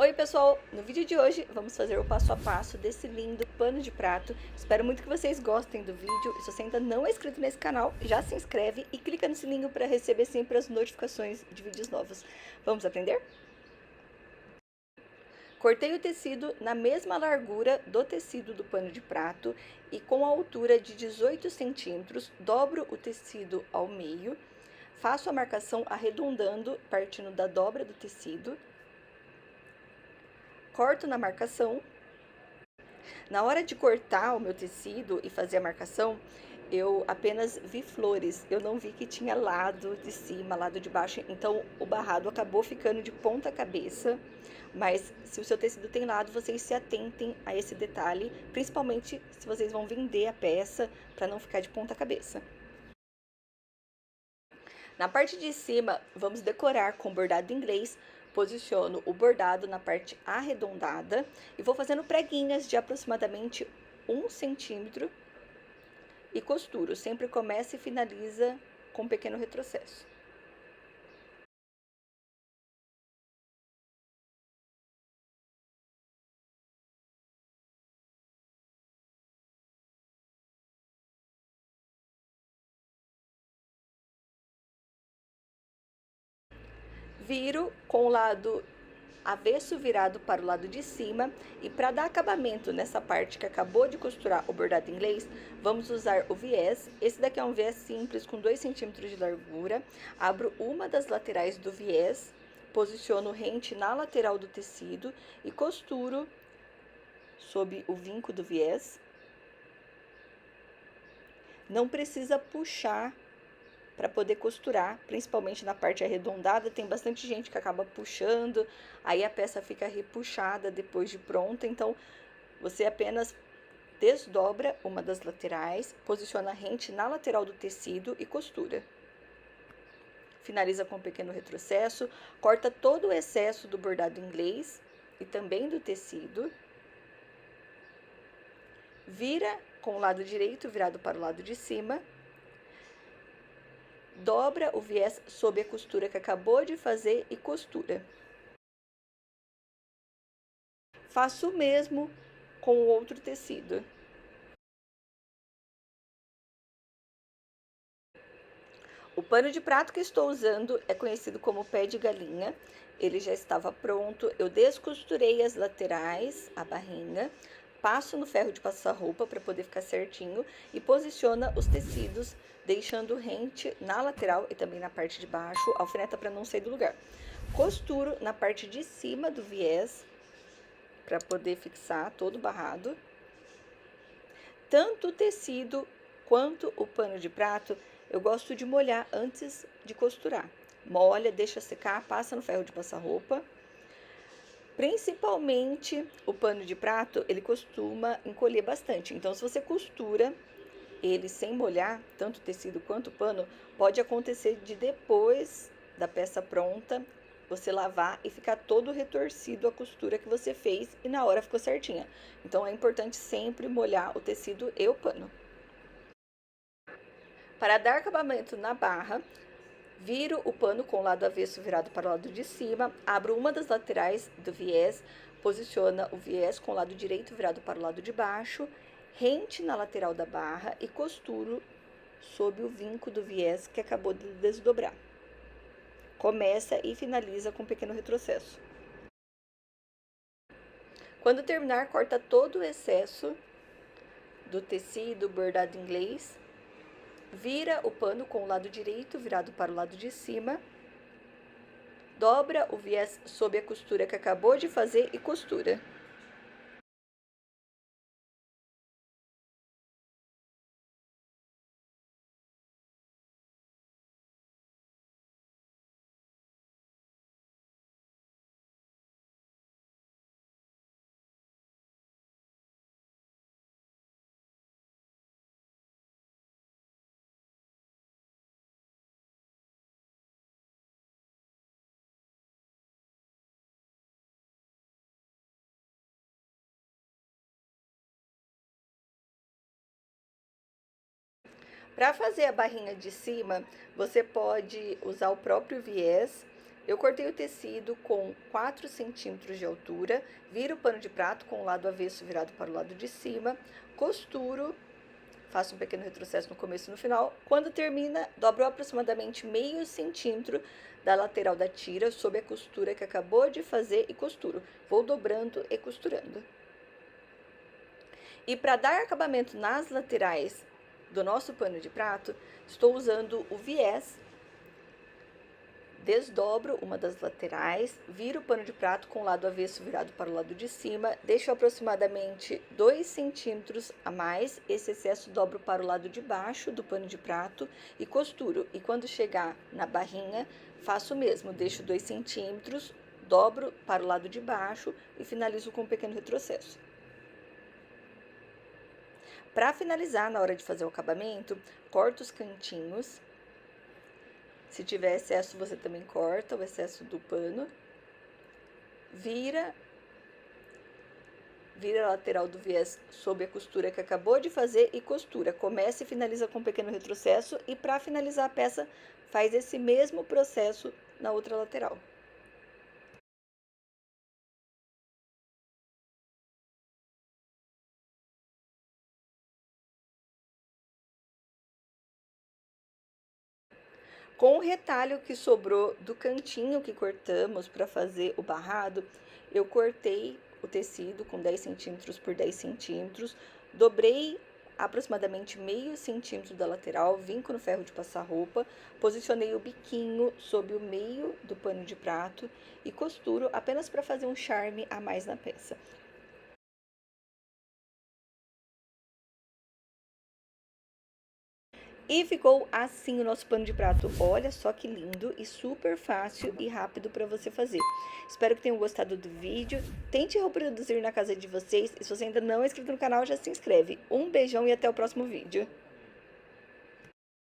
Oi pessoal, no vídeo de hoje vamos fazer o passo a passo desse lindo pano de prato. Espero muito que vocês gostem do vídeo. Se você ainda não é inscrito nesse canal, já se inscreve e clica no sininho para receber sempre as notificações de vídeos novos. Vamos aprender? Cortei o tecido na mesma largura do tecido do pano de prato e com a altura de 18 centímetros, dobro o tecido ao meio, faço a marcação arredondando, partindo da dobra do tecido, corto na marcação. Na hora de cortar o meu tecido e fazer a marcação, eu apenas vi flores, eu não vi que tinha lado de cima, lado de baixo, então o barrado acabou ficando de ponta cabeça. Mas se o seu tecido tem lado, vocês se atentem a esse detalhe, principalmente se vocês vão vender a peça, para não ficar de ponta cabeça. Na parte de cima, vamos decorar com bordado inglês. Posiciono o bordado na parte arredondada e vou fazendo preguinhas de aproximadamente 1 centímetro e costuro. Sempre começa e finaliza com um pequeno retrocesso. Viro com o lado avesso virado para o lado de cima e para dar acabamento nessa parte que acabou de costurar o bordado inglês, vamos usar o viés. Esse daqui é um viés simples com 2 centímetros de largura. Abro uma das laterais do viés, posiciono rente na lateral do tecido e costuro sob o vinco do viés. Não precisa puxar para poder costurar, principalmente na parte arredondada, tem bastante gente que acaba puxando, aí a peça fica repuxada depois de pronta, então você apenas desdobra uma das laterais, posiciona rente na lateral do tecido e costura. Finaliza com um pequeno retrocesso, corta todo o excesso do bordado inglês e também do tecido. Vira com o lado direito virado para o lado de cima. Dobra o viés sob a costura que acabou de fazer e costura. Faço o mesmo com o outro tecido. O pano de prato que estou usando é conhecido como pé de galinha. Ele já estava pronto. Eu descosturei as laterais, a barrinha, passo no ferro de passar roupa para poder ficar certinho e posiciona os tecidos, deixando rente na lateral e também na parte de baixo, alfineta para não sair do lugar. Costuro na parte de cima do viés para poder fixar todo o barrado. Tanto o tecido quanto o pano de prato, eu gosto de molhar antes de costurar. Molha, deixa secar, passa no ferro de passar roupa. Principalmente o pano de prato, ele costuma encolher bastante. Então, se você costura ele sem molhar, tanto o tecido quanto o pano, pode acontecer de depois da peça pronta, você lavar e ficar todo retorcido a costura que você fez e na hora ficou certinha. Então, é importante sempre molhar o tecido e o pano. Para dar acabamento na barra, viro o pano com o lado avesso virado para o lado de cima, abro uma das laterais do viés, posiciona o viés com o lado direito virado para o lado de baixo, rente na lateral da barra e costuro sob o vinco do viés que acabou de desdobrar. Começa e finaliza com um pequeno retrocesso. Quando terminar, corta todo o excesso do tecido bordado inglês. Vira o pano com o lado direito virado para o lado de cima. Dobra o viés sob a costura que acabou de fazer e costura. Para fazer a barrinha de cima, você pode usar o próprio viés, Eu cortei o tecido com 4 centímetros de altura, viro o pano de prato com o lado avesso virado para o lado de cima, costuro, faço um pequeno retrocesso no começo e no final. Quando termina, dobro aproximadamente meio centímetro da lateral da tira sob a costura que acabou de fazer e costuro. Vou dobrando e costurando. E para dar acabamento nas laterais do nosso pano de prato, estou usando o viés. Desdobro uma das laterais, viro o pano de prato com o lado avesso virado para o lado de cima, deixo aproximadamente 2 centímetros a mais, esse excesso dobro para o lado de baixo do pano de prato e costuro. E quando chegar na barrinha, faço o mesmo, deixo 2 centímetros, dobro para o lado de baixo e finalizo com um pequeno retrocesso. Para finalizar, na hora de fazer o acabamento, corto os cantinhos. Se tiver excesso, você também corta o excesso do pano. Vira a lateral do viés sob a costura que acabou de fazer e costura. Começa e finaliza com um pequeno retrocesso. E para finalizar a peça, faz esse mesmo processo na outra lateral. Com o retalho que sobrou do cantinho que cortamos para fazer o barrado, eu cortei o tecido com 10 centímetros por 10 centímetros, dobrei aproximadamente meio centímetro da lateral, vinco no ferro de passar roupa, posicionei o biquinho sob o meio do pano de prato e costuro apenas para fazer um charme a mais na peça. E ficou assim o nosso pano de prato. Olha só que lindo e super fácil e rápido para você fazer. Espero que tenham gostado do vídeo. Tente reproduzir na casa de vocês. E se você ainda não é inscrito no canal, já se inscreve. Um beijão e até o próximo vídeo.